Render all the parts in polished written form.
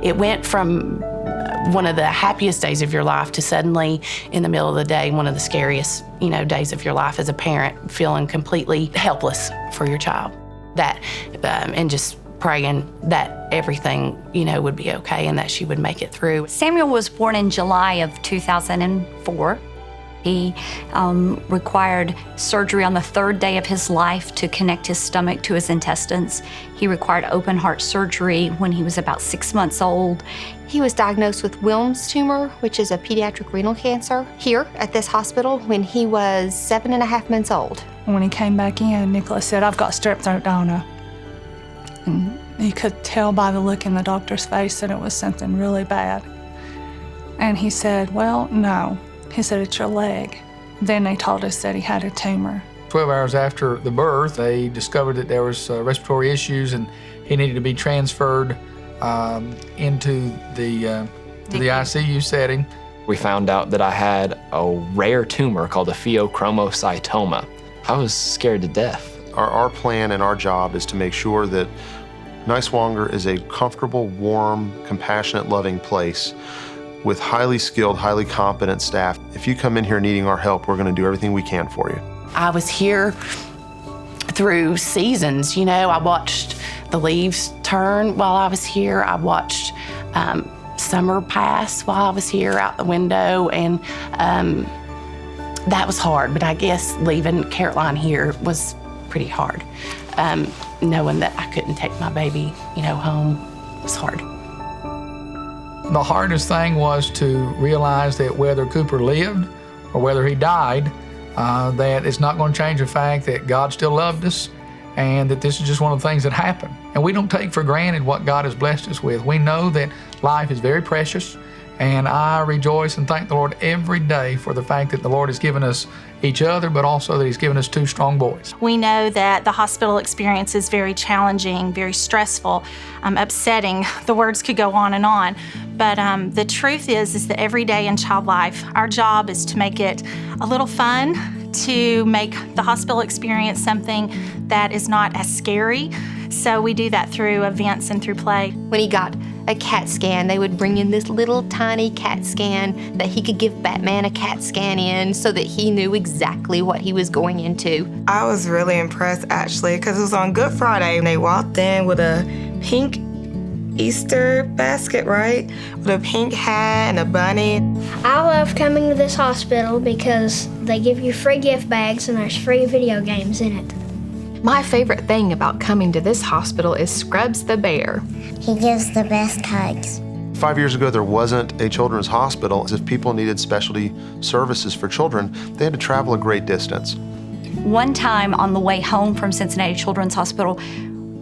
It went from one of the happiest days of your life to suddenly, in the middle of the day, one of the scariest, days of your life as a parent, feeling completely helpless for your child. And just praying that everything, would be okay and that she would make it through. Samuel was born in July of 2004. He required surgery on the third day of his life to connect his stomach to his intestines. He required open heart surgery when he was about 6 months old. He was diagnosed with Wilms tumor, which is a pediatric renal cancer, here at this hospital when he was 7.5 months old. When he came back in, Nicholas said, "I've got strep throat, don't I?" And you could tell by the look in the doctor's face that it was something really bad. And he said, "Well, no." He said, "It's your leg." Then they told us that he had a tumor. 12 hours after the birth, they discovered that there was respiratory issues and he needed to be transferred into the ICU setting. We found out that I had a rare tumor called a pheochromocytoma. I was scared to death. Our plan and our job is to make sure that Niswonger is a comfortable, warm, compassionate, loving place with highly skilled, highly competent staff. If you come in here needing our help, we're going to do everything we can for you. I was here through seasons. I watched the leaves turn while I was here. I watched summer pass while I was here out the window, and that was hard. But I guess leaving Caroline here was pretty hard. Knowing that I couldn't take my baby, home was hard. The hardest thing was to realize that whether Cooper lived or whether he died, that it's not going to change the fact that God still loved us and that this is just one of the things that happen. And we don't take for granted what God has blessed us with. We know that life is very precious, and I rejoice and thank the Lord every day for the fact that the Lord has given us each other, but also that He's given us 2 strong boys. We know that the hospital experience is very challenging, very stressful, upsetting. The words could go on and on. But the truth is that every day in child life, our job is to make it a little fun, to make the hospital experience something that is not as scary. So we do that through events and through play. When he got a CAT scan, they would bring in this little tiny CAT scan that he could give Batman a CAT scan in so that he knew exactly what he was going into. I was really impressed, actually, because it was on Good Friday, and they walked in with a pink Easter basket, right? With a pink hat and a bunny. I love coming to this hospital because they give you free gift bags and there's free video games in it. My favorite thing about coming to this hospital is Scrubs the bear. He gives the best hugs. 5 years ago, there wasn't a children's hospital. If people needed specialty services for children, they had to travel a great distance. One time on the way home from Cincinnati Children's Hospital,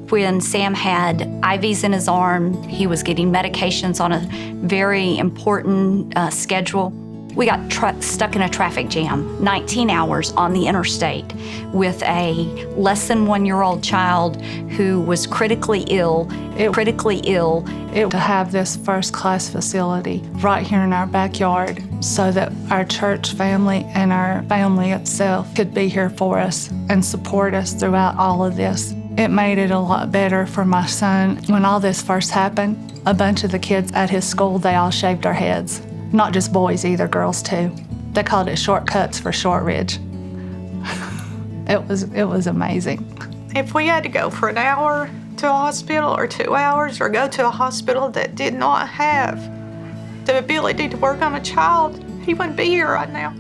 when Sam had IVs in his arm, he was getting medications on a very important schedule. We got stuck in a traffic jam, 19 hours on the interstate with a less than 1-year-old child who was critically ill. To have this first-class facility right here in our backyard so that our church family and our family itself could be here for us and support us throughout all of this. It made it a lot better for my son. When all this first happened, a bunch of the kids at his school, they all shaved their heads. Not just boys either, girls too. They called it shortcuts for Shortridge. It was amazing. If we had to go for an hour to a hospital or 2 hours or go to a hospital that did not have the ability to work on a child, he wouldn't be here right now.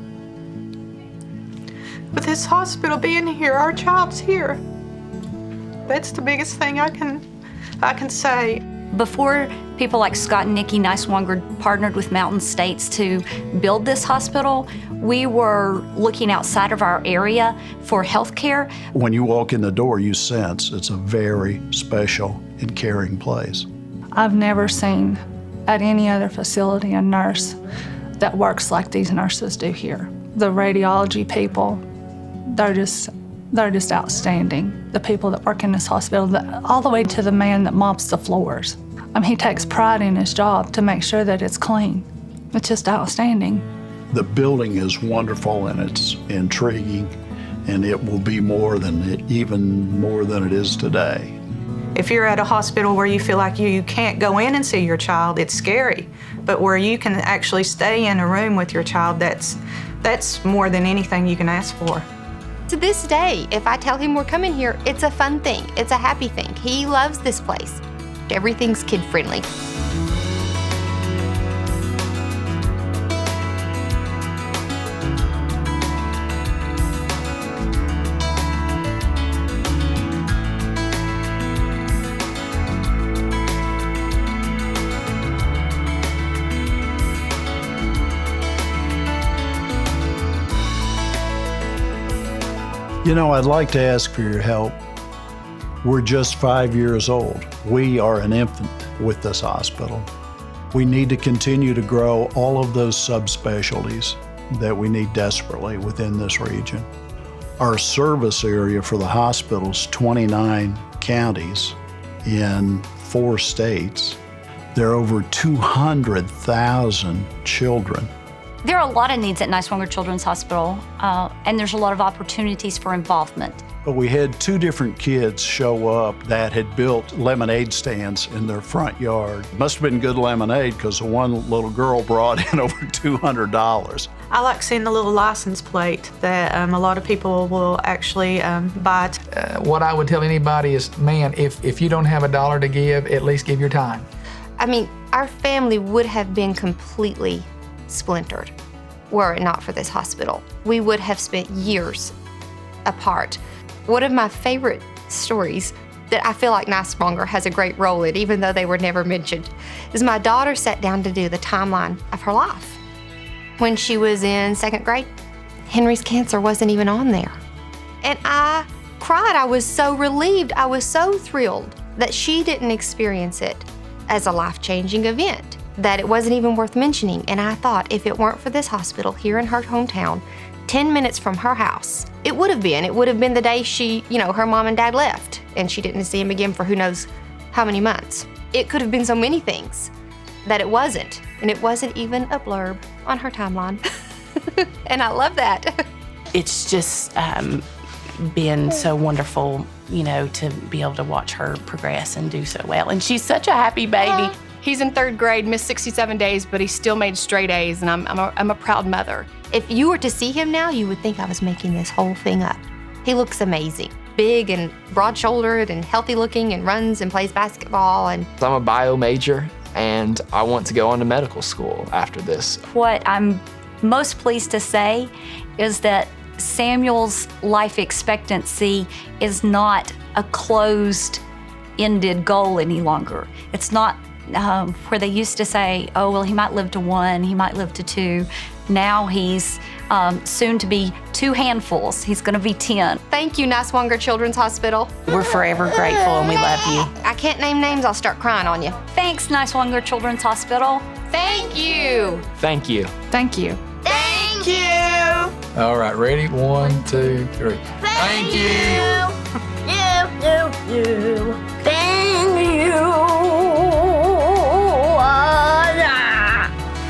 With this hospital being here, our child's here. That's the biggest thing I can say. Before people like Scott and Nikki Niswonger partnered with Mountain States to build this hospital, we were looking outside of our area for health care. When you walk in the door, you sense it's a very special and caring place. I've never seen at any other facility a nurse that works like these nurses do here. The radiology people, they're just outstanding. The people that work in this hospital, all the way to the man that mops the floors. He takes pride in his job to make sure that it's clean. It's just outstanding. The building is wonderful and it's intriguing, and it will be even more than it is today. If you're at a hospital where you feel like you can't go in and see your child, it's scary. But where you can actually stay in a room with your child, that's more than anything you can ask for. To this day, if I tell him we're coming here, it's a fun thing. It's a happy thing. He loves this place. Everything's kid-friendly. You know, I'd like to ask for your help. We're just 5 years old. We are an infant with this hospital. We need to continue to grow all of those subspecialties that we need desperately within this region. Our service area for the hospital is 29 counties in 4 states. There are over 200,000 children. There are a lot of needs at Niswonger Children's Hospital, and there's a lot of opportunities for involvement. But we had 2 different kids show up that had built lemonade stands in their front yard. Must have been good lemonade because the one little girl brought in over $200. I like seeing the little license plate that a lot of people will actually buy. What I would tell anybody is, man, if you don't have $1 to give, at least give your time. I mean, our family would have been completely splintered were it not for this hospital. We would have spent years apart. One of my favorite stories that I feel like Niswonger has a great role in, even though they were never mentioned, is my daughter sat down to do the timeline of her life. When she was in 2nd grade, Henry's cancer wasn't even on there. And I cried. I was so relieved. I was so thrilled that she didn't experience it as a life-changing event, that it wasn't even worth mentioning. And I thought, if it weren't for this hospital here in her hometown, 10 minutes from her house, it would have been the day she, her mom and dad left and she didn't see him again for who knows how many months. It could have been so many things that it wasn't. And it wasn't even a blurb on her timeline. And I love that. It's just been so wonderful, to be able to watch her progress and do so well. And she's such a happy baby. He's in 3rd grade, missed 67 days, but he still made straight A's, and I'm a proud mother. If you were to see him now, you would think I was making this whole thing up. He looks amazing. Big and broad-shouldered and healthy looking and runs and plays basketball. And I'm a bio major, and I want to go on to medical school after this. What I'm most pleased to say is that Samuel's life expectancy is not a closed-ended goal any longer. It's not where they used to say, oh, well, he might live to 1, he might live to 2. Now he's soon to be 2 handfuls. He's going to be 10. Thank you, Niswonger Children's Hospital. We're forever grateful and we love you. I can't name names, I'll start crying on you. Thanks, Niswonger Children's Hospital. Thank you. Thank you. Thank you. Thank you. All right, ready? 1, 2, 3. Thank you. Thank you.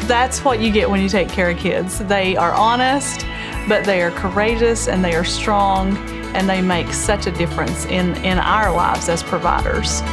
That's what you get when you take care of kids. They are honest, but they are courageous and they are strong, and they make such a difference in our lives as providers.